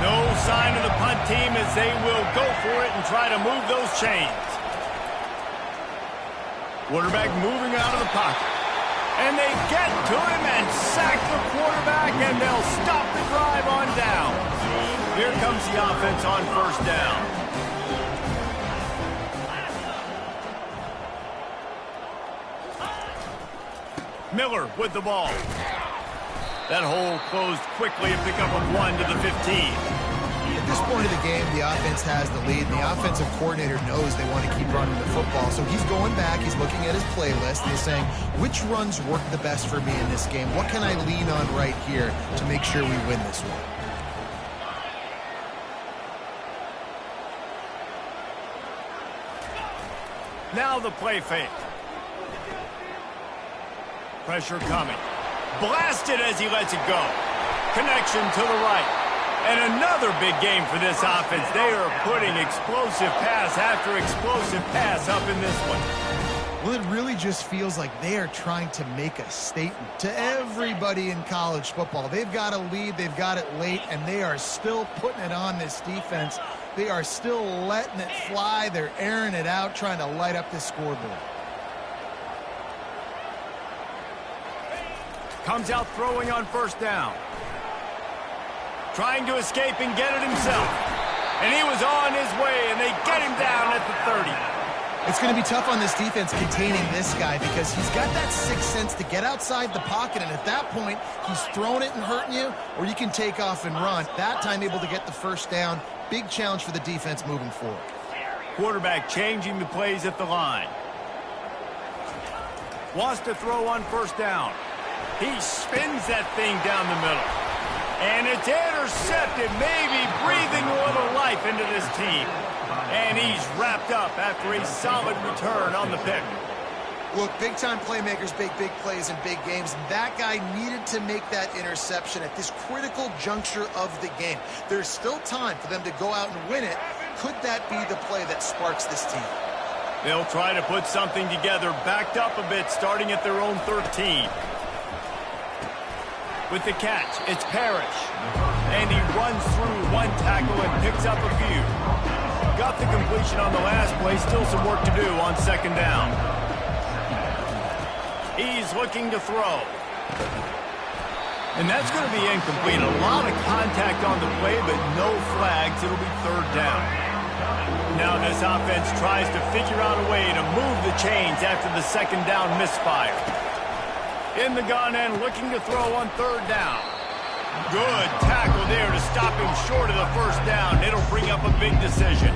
No sign of the punt team as they will go for it and try to move those chains. Quarterback moving out of the pocket. And they get to him and sack the quarterback, and they'll stop the drive on down. Here comes the offense on 1st down. Miller with the ball. That hole closed quickly, a pickup of 1 to the 15. At this point of the game, the offense has the lead, and the offensive coordinator knows they want to keep running the football. So he's going back, he's looking at his playlist, and he's saying, which runs work the best for me in this game? What can I lean on right here to make sure we win this one? Now the play fake. Pressure coming. Blasted as he lets it go. Connection to the right. And another big game for this offense. They are putting explosive pass after explosive pass up in this one. Well, it really just feels like they are trying to make a statement to everybody in college football. They've got a lead, they've got it late, and they are still putting it on this defense. They are still letting it fly. They're airing it out, trying to light up this scoreboard. Comes out throwing on 1st down. Trying to escape and get it himself. And he was on his way, and they get him down at the 30. It's going to be tough on this defense containing this guy because he's got that sixth sense to get outside the pocket, and at that point, he's throwing it and hurting you, or you can take off and run. That time able to get the 1st down. Big challenge for the defense moving forward. Quarterback changing the plays at the line. Wants to throw on 1st down. He spins that thing down the middle. And it's intercepted, maybe breathing a little life into this team. And he's wrapped up after a solid return on the pick. Look, big-time playmakers make big plays in big games, and that guy needed to make that interception at this critical juncture of the game. There's still time for them to go out and win it. Could that be the play that sparks this team? They'll try to put something together, backed up a bit, starting at their own 13. With the catch, it's Parrish. And he runs through one tackle and picks up a few. Got the completion on the last play, still some work to do on 2nd down. He's looking to throw. And that's going to be incomplete. A lot of contact on the play, but no flags. It'll be 3rd down. Now this offense tries to figure out a way to move the chains after the 2nd down misfire. In the gun and looking to throw on 3rd down. Good tackle there to stop him short of the 1st down. It'll bring up a big decision.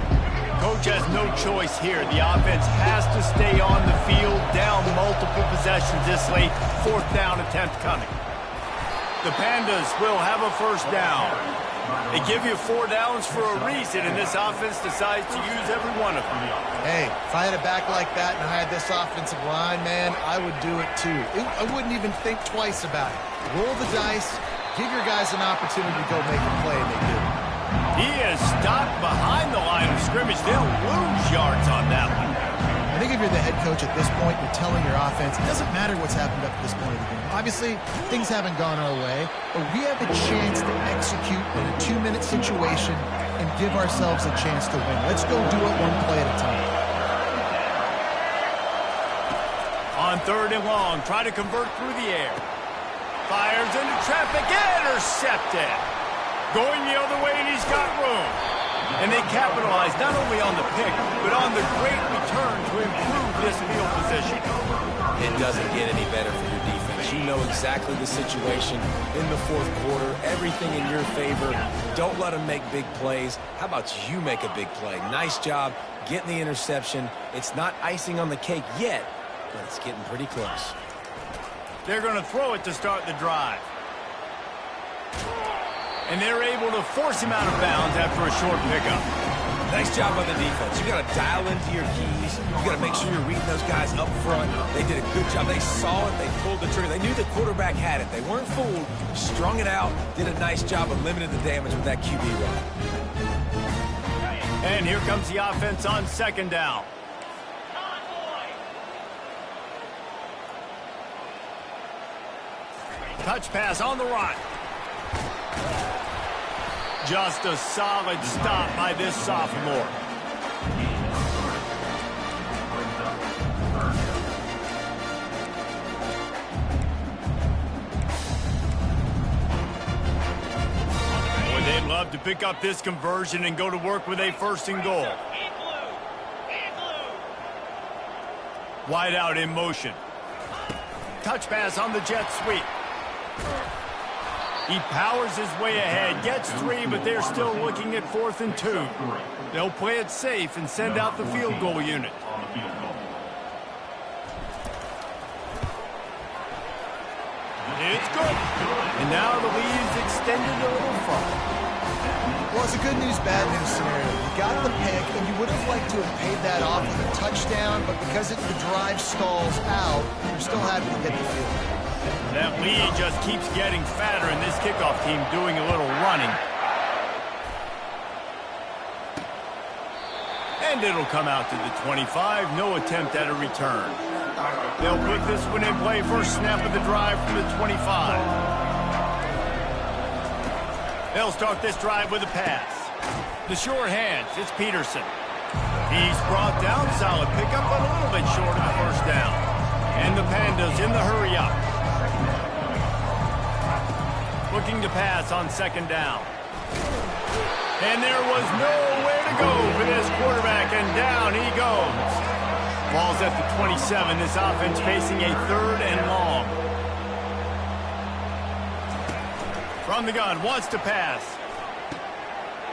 Coach has no choice here. The offense has to stay on the field, down multiple possessions this late. 4th down attempt coming. The Pandas will have a 1st down. They give you 4 downs for a reason, and this offense decides to use every one of them. Hey, if I had a back like that and I had this offensive line, man, I would do it too. I wouldn't even think twice about it. Roll the dice, give your guys an opportunity to go make a play, and they do. He is stopped behind the line of scrimmage. They'll lose yards on that one. I think if you're the head coach at this point, you're telling your offense, it doesn't matter what's happened up to this point of the game. Obviously, things haven't gone our way, but we have a chance to execute in a 2-minute situation and give ourselves a chance to win. Let's go do it one play at a time. On 3rd and long, try to convert through the air. Fires into traffic, intercepted. Going the other way, and he's got room. And they capitalize not only on the pick, but on the great return to improve this field position. It doesn't get any better for your defense. You know exactly the situation in the 4th quarter. Everything in your favor. Don't let them make big plays. How about you make a big play? Nice job getting the interception. It's not icing on the cake yet, but it's getting pretty close. They're going to throw it to start the drive. And they're able to force him out of bounds after a short pickup. Nice job by the defense. You got to dial into your keys. You got to make sure you're reading those guys up front. They did a good job. They saw it. They pulled the trigger. They knew the quarterback had it. They weren't fooled. Strung it out. Did a nice job of limiting the damage with that QB run. And here comes the offense on second down. Touch pass on the run. Just a solid stop by this sophomore. Boy, they'd love to pick up this conversion and go to work with a first and goal. Wide out in motion. Touch pass on the jet sweep. He powers his way ahead, gets 3, but they're still looking at 4th and 2. They'll play it safe and send out the field goal unit. It's good. And now the lead's extended a little further. Well, it's a good news, bad news scenario. You got the pick, and you would have liked to have paid that off with a touchdown, but because the drive stalls out, you're still happy to get the field goal. That lead just keeps getting fatter, and this kickoff team doing a little running. And it'll come out to the 25. No attempt at a return. They'll put this one in play. First snap of the drive from the 25. They'll start this drive with a pass. The sure hands. It's Peterson. He's brought down. Solid pickup, but a little bit short of the first down. And the Pandas in the hurry up. Looking to pass on second down. And there was nowhere to go for this quarterback, and down he goes. Ball's at the 27. This offense facing a 3rd and long. From the gun, wants to pass.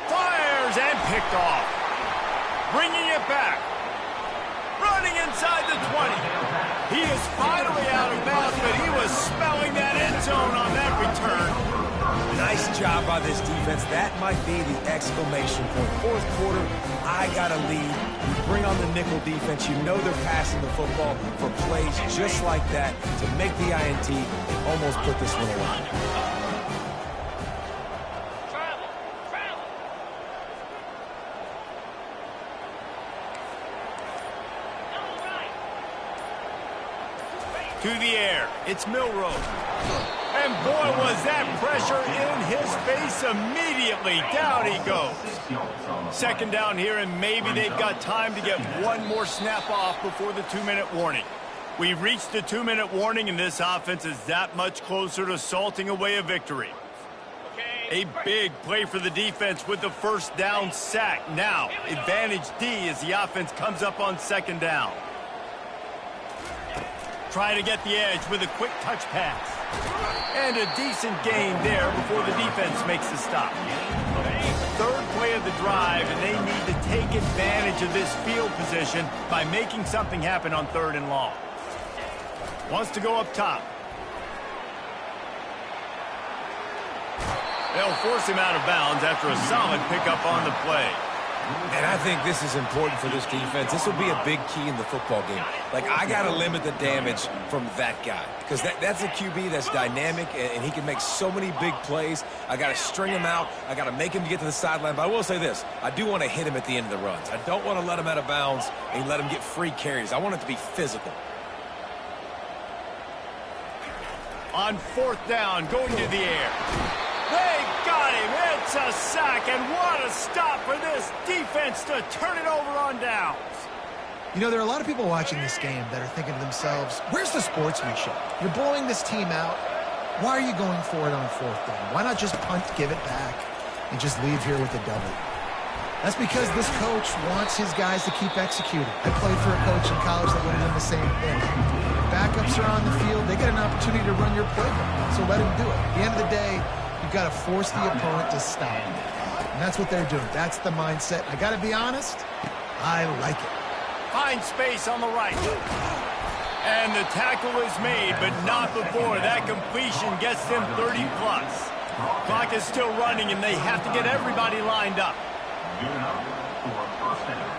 Fires and picked off. Bringing it back. Running inside the 20. He is finally out of bounds, but he was smelling that end zone on that return. Nice job by this defense. That might be the exclamation point. 4th quarter, I got a lead. You bring on the nickel defense. You know they're passing the football for plays just like that to make the INT and almost put this one away. To the air, it's Milrow. And boy, was that pressure in his face immediately. Down he goes. Second down here, and maybe they've got time to get one more snap off before the 2-minute warning. We've reached the 2-minute warning, and this offense is that much closer to salting away a victory. A big play for the defense with the first down sack. Now, advantage D as the offense comes up on second down. Trying to get the edge with a quick touch pass. And a decent gain there before the defense makes the stop. 3rd play of the drive, and they need to take advantage of this field position by making something happen on 3rd and long. Wants to go up top. They'll force him out of bounds after a solid pickup on the play. And I think this is important for this defense. This will be a big key in the football game. Like, I got to limit the damage from that guy. Because that's a QB that's dynamic, and he can make so many big plays. I got to string him out. I got to make him get to the sideline. But I will say this. I do want to hit him at the end of the runs. I don't want to let him out of bounds and let him get free carries. I want it to be physical. On 4th down, going to the air. They got him. It's a sack, and what a stop for this defense to turn it over on downs. You know, there are a lot of people watching this game that are thinking to themselves, where's the sportsmanship? You're blowing this team out. Why are you going for it on 4th down? Why not just punt, give it back, and just leave here with a W? That's because this coach wants his guys to keep executing. I played for a coach in college that would have done the same thing. Backups are on the field. They get an opportunity to run your playbook, so let them do it. At the end of the day, you've got to force the opponent to stop. And that's what they're doing. That's the mindset. I got to be honest, I like it. Finds space on the right. And the tackle is made, but not before that completion gets them 30+. Clock is still running, and they have to get everybody lined up. Good enough for a first down.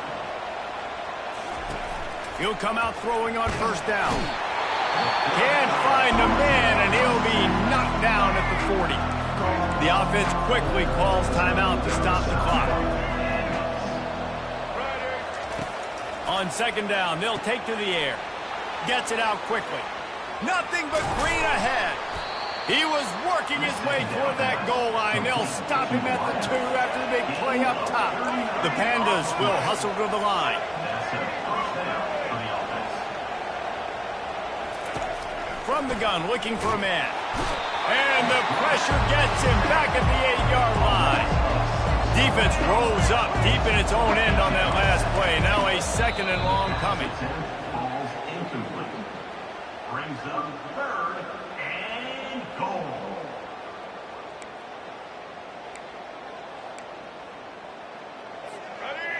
He'll come out throwing on first down. Can't find a man, and he'll be knocked down at the 40. The offense quickly calls timeout to stop the clock. On second down, they'll take to the air. Gets it out quickly. Nothing but green ahead. He was working his way toward that goal line. They'll stop him at the 2 after the big play up top. The Pandas will hustle to the line. From the gun, looking for a man. And the pressure gets him back at the 8-yard line. Defense rose up deep in its own end on that last play. Now a second and long coming. Falls incomplete. Brings up third and goal.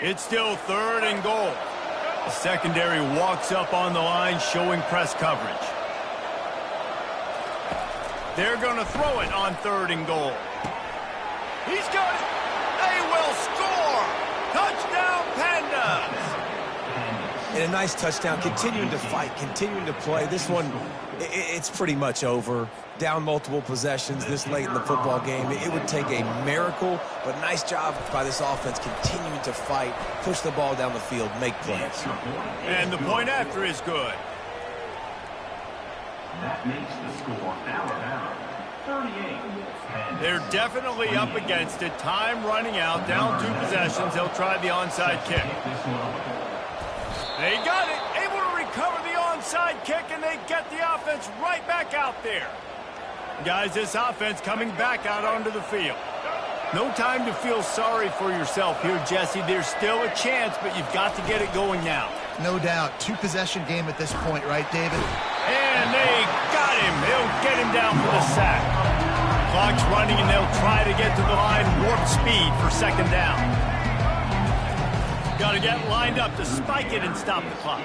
It's still third and goal. The secondary walks up on the line, showing press coverage. They're going to throw it on third and goal. He's got it. They will score. Touchdown, Pandas. And a nice touchdown, continuing to fight, continuing to play. This one, it's pretty much over. Down multiple possessions this late in the football game. It would take a miracle, but nice job by this offense continuing to fight, push the ball down the field, make plays. And the point after is good. That makes the score Alabama 38. They're definitely up against it. Time running out. Down 2 possessions. They'll try the onside kick. They got it. Able to recover the onside kick, and they get the offense right back out there. Guys, this offense coming back out onto the field. No time to feel sorry for yourself here, Jesse. There's still a chance, but you've got to get it going now. No doubt. 2-possession game at this point, right, David? And they got him. They'll get him down for the sack. Clock's running, and they'll try to get to the line warp speed for second down. Got to get lined up to spike it and stop the clock.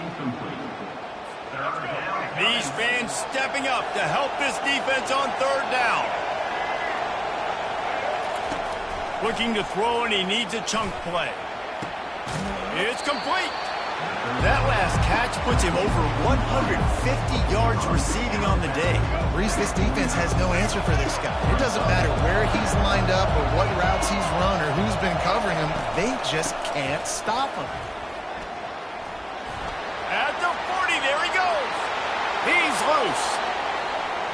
These fans stepping up to help this defense on third down. Looking to throw, and he needs a chunk play. It's complete. That last catch puts him over 150 yards receiving on the day. Reese, this defense has no answer for this guy. It doesn't matter where he's lined up or what routes he's run or who's been covering him. They just can't stop him. At the 40, there he goes. He's loose.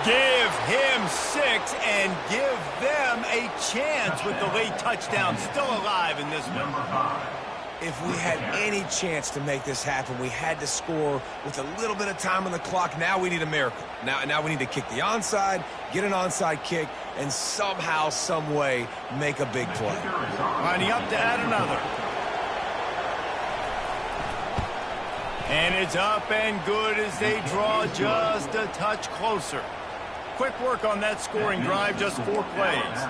Give him 6 and give them a chance with the late touchdown still alive in this one. If we had any chance to make this happen, we had to score with a little bit of time on the clock. Now we need a miracle. Now we need to kick the onside, get an onside kick, and somehow, some way, make a big play. Lining up to add another. And it's up and good as they draw just a touch closer. Quick work on that scoring drive, just 4 plays.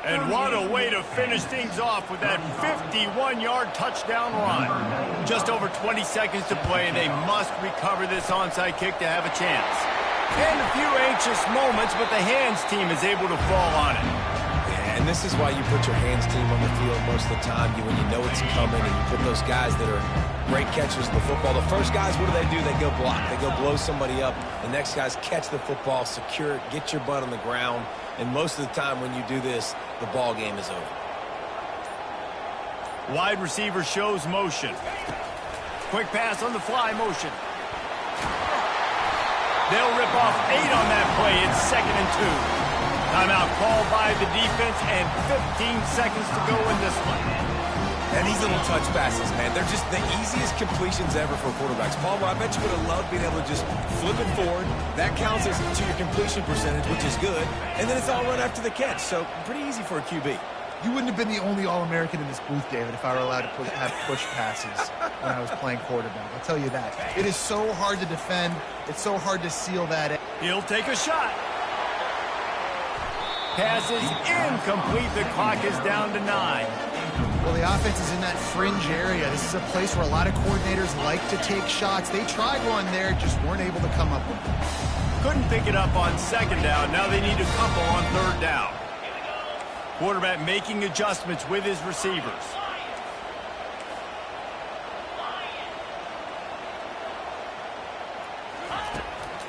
And what a way to finish things off with that 51-yard touchdown run. Just over 20 seconds to play, and they must recover this onside kick to have a chance. And a few anxious moments, but the hands team is able to fall on it. And this is why you put your hands team on the field most of the time, when you know it's coming, and you put those guys that are great catchers of the football. The first guys, what do? They go block. They go blow somebody up. The next guys catch the football, secure it, get your butt on the ground. And most of the time when you do this, the ball game is over. Wide receiver shows motion. Quick pass on the fly motion. They'll rip off 8 on that play. It's 2nd and 2. Timeout called by the defense, and 15 seconds to go in this one. And these little touch passes, man, they're just the easiest completions ever for quarterbacks. Palmer, I bet you would have loved being able to just flip it forward. That counts as to your completion percentage, which is good. And then it's all run after the catch, so pretty easy for a QB. You wouldn't have been the only All-American in this booth, David, if I were allowed to have push passes when I was playing quarterback. I'll tell you that. It is so hard to defend. It's so hard to seal that in. He'll take a shot. Pass is incomplete. The clock is down to 9. Well, the offense is in that fringe area. This is a place where a lot of coordinators like to take shots. They tried one there, just weren't able to come up with it. Couldn't pick it up on second down. Now they need a couple on third down. Quarterback making adjustments with his receivers.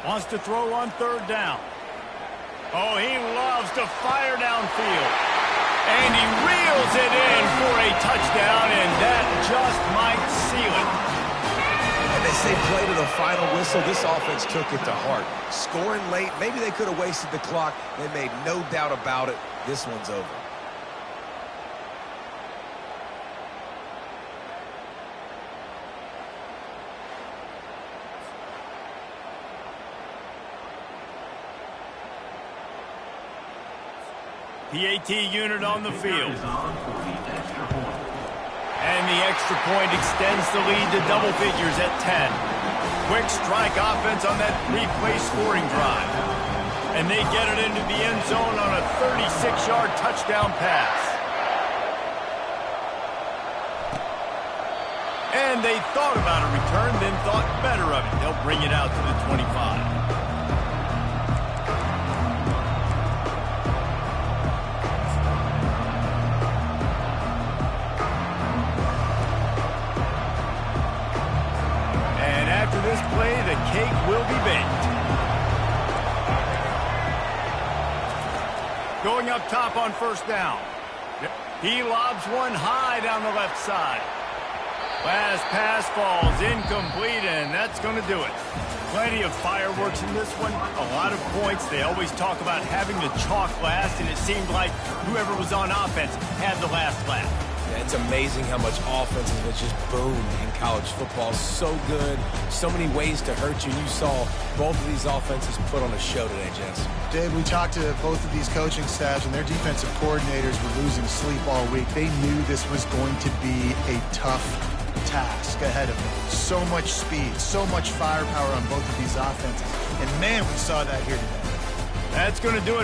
Wants to throw on third down. Oh, he loves to fire downfield. And he reels it in for a touchdown, and that just might seal it. And they say play to the final whistle. This offense took it to heart. Scoring late, maybe they could have wasted the clock. They made no doubt about it. This one's over. PAT unit on the field. And the extra point extends the lead to double figures at 10. Quick strike offense on that three-play scoring drive. And they get it into the end zone on a 36-yard touchdown pass. And they thought about a return, then thought better of it. They'll bring it out to the 25. This play, the cake will be baked. Going up top on first down. He lobs one high down the left side. Last pass falls incomplete, and that's going to do it. Plenty of fireworks in this one. A lot of points. They always talk about having the chalk last, and it seemed like whoever was on offense had the last laugh. Yeah, it's amazing how much offense has just boomed in college football. So good, so many ways to hurt you. You saw both of these offenses put on a show today, Jess. Dave, we talked to both of these coaching staffs, and their defensive coordinators were losing sleep all week. They knew this was going to be a tough task ahead of them. So much speed, so much firepower on both of these offenses. And, man, we saw that here today. That's going to do it